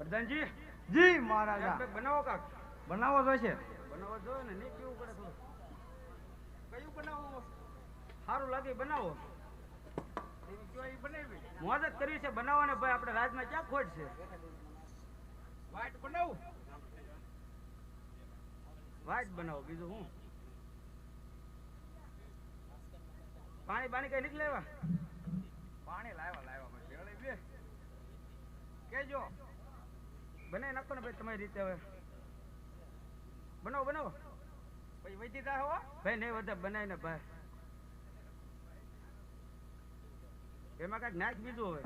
પ્રધાનજી જી મહારાજા બનાવો કાક બનાવો જોઈશે બનાવો જોઈએ ને નહીં કેવું પડે થોડું કયું બનાવો સારું લાગે બનાવો મોજ જ કરવી છે બનાવો ને ભાઈ આપણે રાજમાં ક્યાં ખોટ છે વાઈટ બનાવું વાઈટ બનાવો બીજું હું પાણી પાણી કઈ નીકળે પાણી લાવ્યા બે કેજો બનાવી નાખો ને ભાઈ તમારી રીતે હવે બનાવો બનાવો પછી વધી જા હો ભાઈ નહીં વધે બનાવી ને ભાઈ એમાં કઈક નાખ બીજું હવે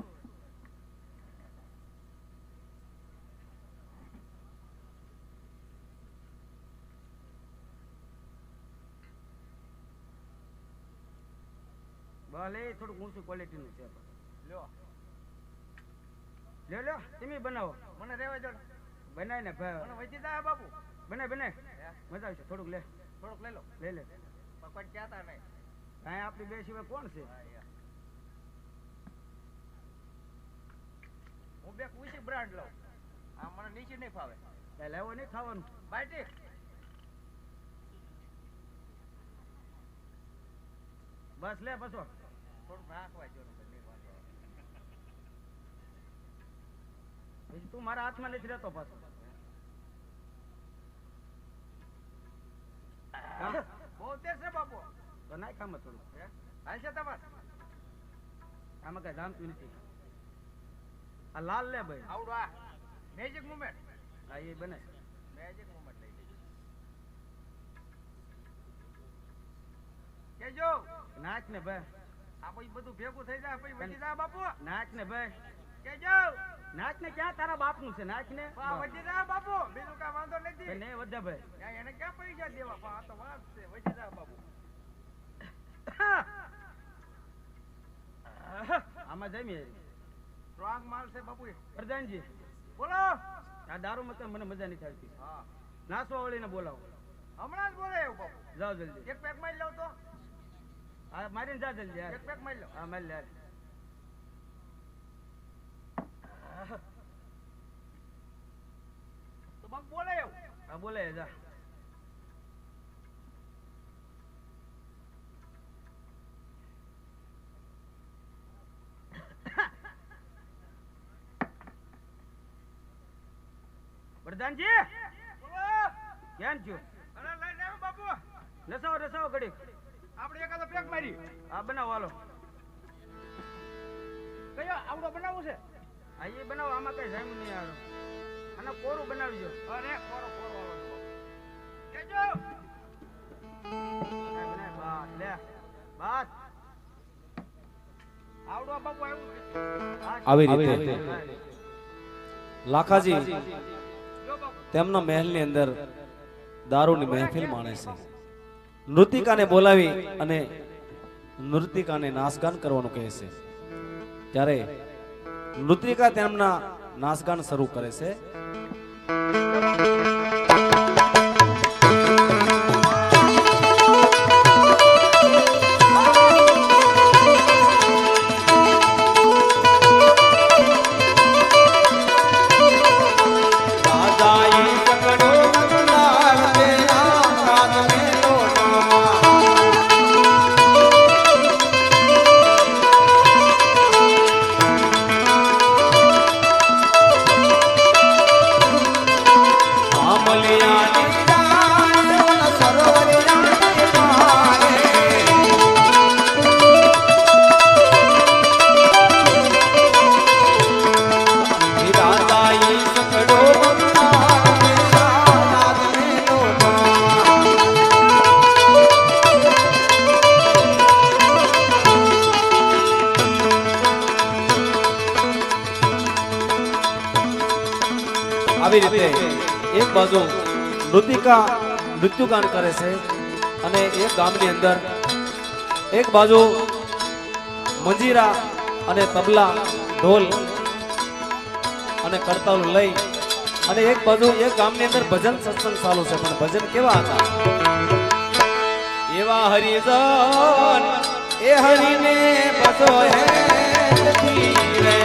ભલે થોડુંક ઊંચું ક્વોલિટીનું છે લ્યો લ્યો લ્યો તમે બનાવો મને રેવા જો બનાય ને ભાઈ મને વધી જા બાપુ બનાય બનાય મજા આવશે થોડુંક લે થોડુંક લઈ લો લઈ લે કોઈ કહેતા નહીં કાંઈ આપણી બે સિવાય કોણ છે હું બે કુશી બ્રાન્ડ લઉં આ મને નીચે નહીં ફાવે કાંઈ લેવો નહીં ખાવાનું બાઈટી બસ લે બસો થોડુંક નાખવા જો તું મારા હાથમાં નથી રહેતો પાછો બોતેર છે બાપુ તો નાખ આમાં થોડું હાલશે તમારે આમાં કઈ જામતું નથી આ લાલ લે ભાઈ આવડું આ મેજિક મુમેન્ટ હા એ બને મેજિક મુમેન્ટ લઈ લેજો કેજો નાખ ને ભાઈ આ પછી બધું ભેગું થઈ જાય પછી વધી જાય બાપુ નાખ ને ભાઈ કેજો નાચ ને ક્યાં તારા બાપ નું છે નાચ ને વધી જા બાપુ બીજું કઈ વાંધો નથી નહીં વધે ભાઈ એને ક્યાં પૈસા દેવા પણ આ તો વાત છે વધી જા બાપુ આમાં જમી સ્ટ્રોંગ માલ છે બાપુ પ્રધાનજી બોલો આ દારૂ મત મને મજા નથી આવતી હા નાસવા વાળીને બોલાવો હમણાં જ બોલે એવું બાપુ જાઓ જલ્દી એક પેક મારી લઉં તો હા મારીને જા જલ્દી એક પેક મારી લો હા મારી લે તો બાપ બોલે એવું હા બોલે જા પ્રધાનજી કેમ છો અરે લઈને આવો બાપુ લસાવો રસાવો ઘડી આપણે એકાદો પેક મારી હા બનાવો હાલો કયો આવડો બનાવવું છે હા એ બનાવો આમાં કઈ જામ નહીં આવે અને કોરું બનાવજો અરે કોરો કોરો કેજો બનાય બસ લે બસ આવડો બાપુ આવી રીતે લાખાજી તેમના મહેલની અંદર દારૂની મહેફિલ માણે છે નૃતિકાને બોલાવી અને નૃતિકાને નાચગાન કરવાનું કહે છે ત્યારે નૃતિકા તેમના નાચગાન શરૂ કરે છે આવી રીતે એક બાજુ નૃતિકા નૃત્યગાન કરે છે અને એક ગામની અંદર એક બાજુ મંજીરા અને તબલા ઢોલ અને કરતાલ લઈ અને એક બાજુ એક ગામની અંદર ભજન સત્સંગ ચાલુ છે પણ ભજન કેવા હતા એવા હરિજન એ હરિને બસો હે રે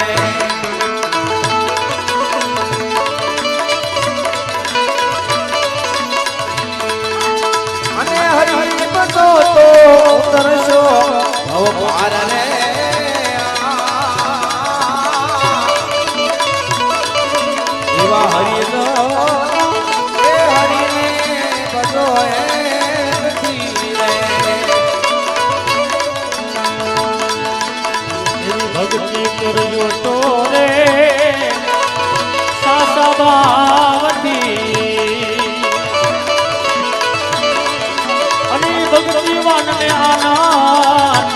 અને આનંદ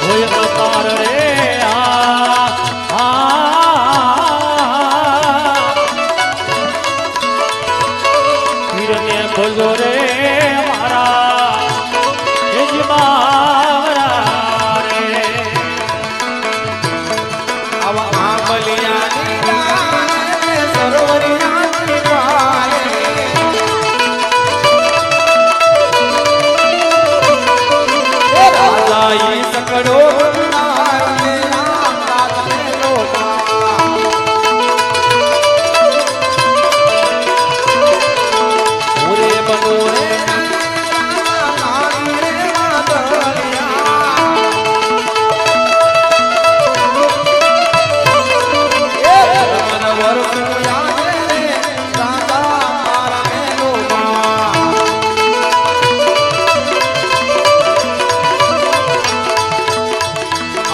હોય અપાર રે પીરને ભજો રે મારા યજમાનરા રે આવા આંબલિયાની ડાળે સરોવરિયાની પાળે. એ રાજા ઈ સકડો ગુંડાર ને રામ રાતને લોભા. ઓરે બનો રે નાની રે વાદળિયા. એ રમણ વરસું યાદે રે રાજા મારા ને લોભા.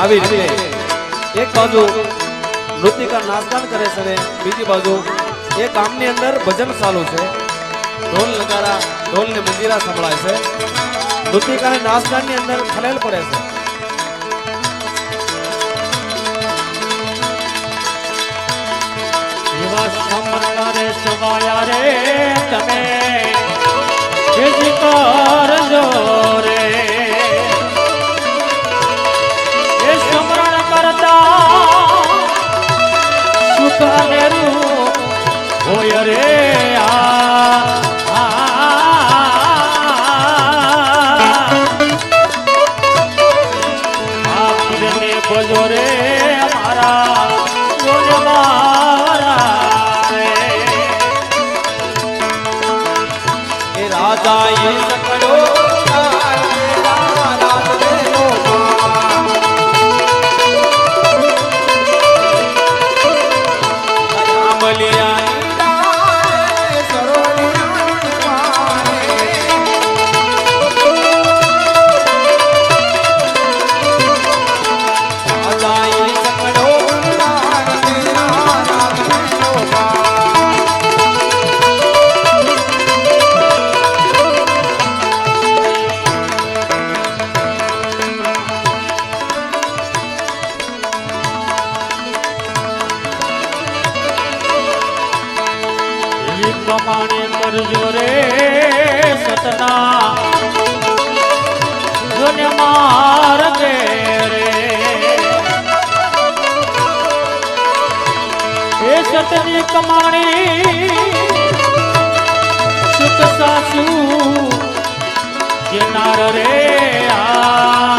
આવી રીતે એક બાજુ નૃતિકા નાચગાન કરે છે અને બીજી બાજુ એ ગામની અંદર ભજન ચાલુ છે. ઢોલ નગારા ઢોલ ને મંજીરા સંભળાય છે. નૃતિકા ને નાચગાનની અંદર ખલેલ પડે છે. એવા સમરણ રે સવાયા રે તમે જેજી કરજો રે એ સમરણ કરતા સુખ અનેરું હોય રે આપને ભજો રે અમારા એ રાજા ઈ સકડો ગુંડાર ને રામ રાતને લોભા. આંબલિયાની ડાળે સરોવરિયાની પાળે. રાજા ઈ સકડો ગુંડાર ને રામ રાતને લોભા. એવી પ્રમાણે કરજો રે સતના જોને માર્ગે રે એ સતની કમાણી સુખ સાસુ જેનાર રે આ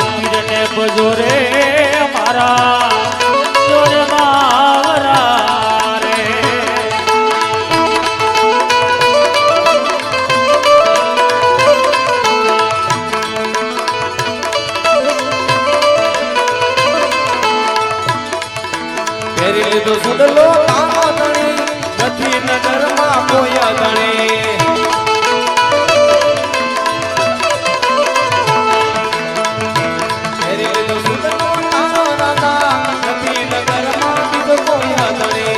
પીરને ભજો રે મારા જોરે માવરા રે ફેરી લીધો સુડલો કાનો ધણી, નથી નગરમાં કોઈ અગણી. ફેરી લીધો સુડલો કાનો દાદા, નથી નગરમાં બીજો કોઈ અગણી.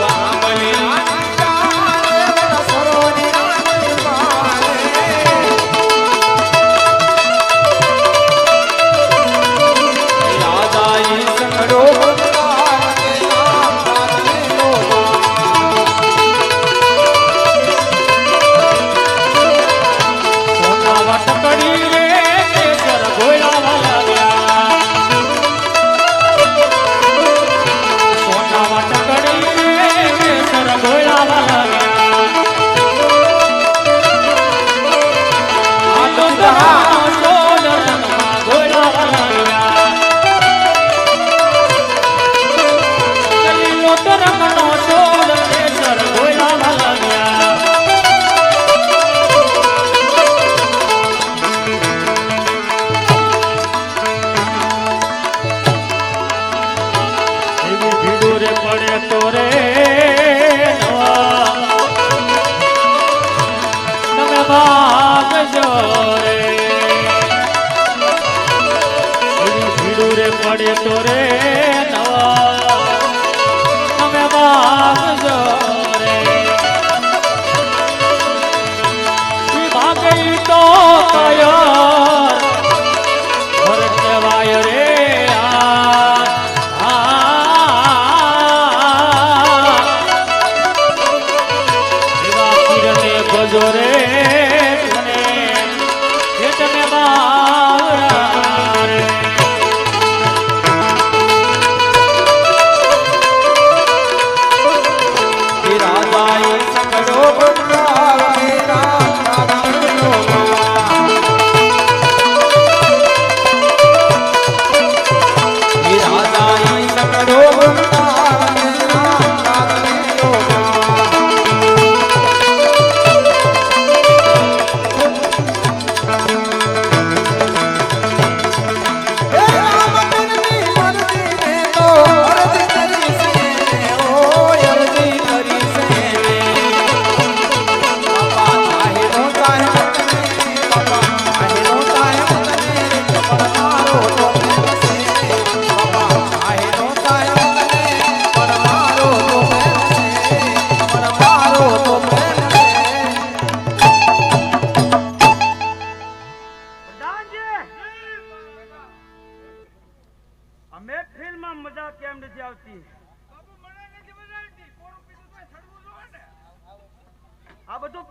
આંબલિયાની ડાળે સરોવરિયાની પાળે.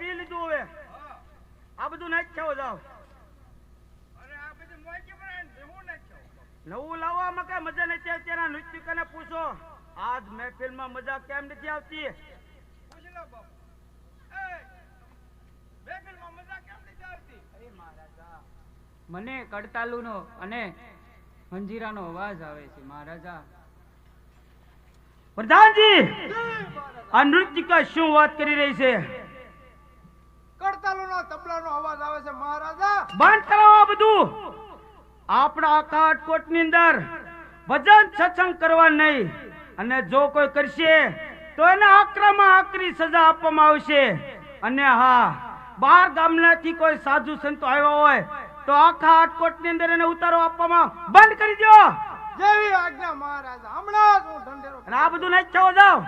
પી લીધું હવે આ બધું નાખ્યા જાવ નવું લાવવામાં કઈ મજા નથી આવતી એના નૃત્યકાને પૂછો આજ મહેફિલમાં મજા કેમ નથી આવતી મને કડતાલુનો અને મંજીરાનો અવાજ આવે છે મહારાજા. પ્રધાનજી આ નૃત્યિકા શું વાત કરી રહી છે કડતાલુનો તબલાનો અવાજ આવે છે મહારાજા. બંધ કરો આ બધું આપણા કાટકોટની અંદર ભજન સત્સંગ કરવા નહીં અને જો કોઈ કરશે તો એને આકરામાં આકરી સજા આપવામાં આવશે અને હા બહાર ગામનાથી કોઈ સાધુ સંતો આવ્યા હોય તો આખા આટકોટની અંદર એને ઉતારો આપવામાં બંધ કરી દો જેવી આજ્ઞા મહારાજા. હમણાં જ હું ઢંઢેરો અને આ બધું નાખ ખાવા જાવ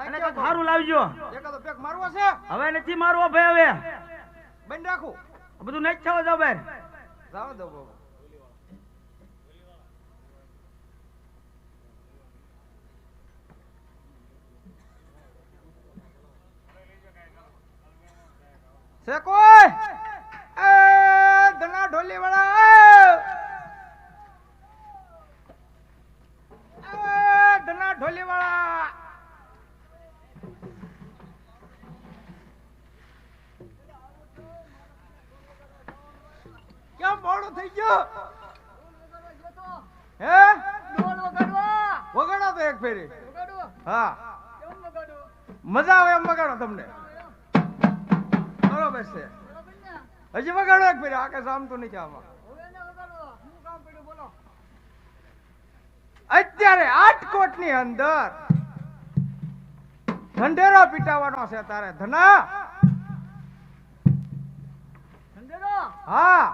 અને કંઈક સારું લાવજો એકાદો પેક મારવો છે. હવે નથી મારવો ભાઈ હવે બંધ રાખું. આ બધું નાખ ખાવા જાવ બેન જાવ દો બાબા. છે કોઈ એ ધના ઢોલી વાળા ધના ઢોલી વાળા કેમ મોડું થઈ ગયું હે વગાડો તો એક ફેરી હા મજા આવે એમ વગાડો તમને બરોબર છે હજી વગાડો એક ફેરી આ કે સામતું નથી આમાં અત્યારે આટકોટ ની અંદર ઢંઢેરો પીટાવાનો છે તારે ધના હા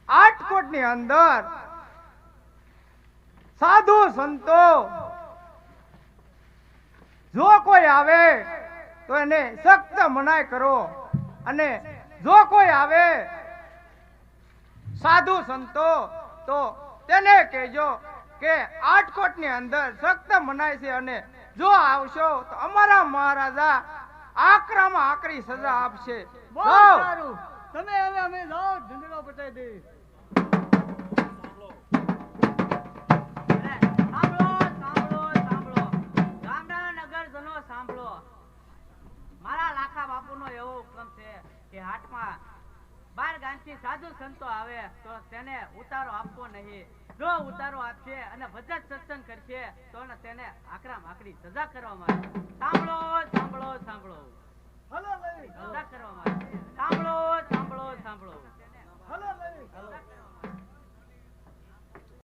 આટકોટ ની અંદર સાધુ સંતો જો કોઈ આવે તો એને સખ્ત મનાઈ કરો અને જો કોઈ આવે સાધુ સંતો તો તેને કહેજો કે આટકોટ ની અંદર સખ્ત મનાય છે અને જો આવશો તો અમારા મહારાજા આકરામાં આકરી સજા આપશે. તમે હવે અમે જાઓ ઢંઢેરો પતાવી દે. મારા લાખા બાપુનો એવો હુકમ છે કે હાટમાં 12 ગામથી સાધુ સંતો આવે તો તેને ઉતારો આપવો નહીં. જો ઉતારો આપશે અને ભજન સત્સંગ કરશે તો તેને આકરામાં આકરી સજા કરવામાં આવે. સાંભળો સાંભળો સાંભળો સજા કરવામાં આવે. સાંભળો સાંભળો સાંભળો.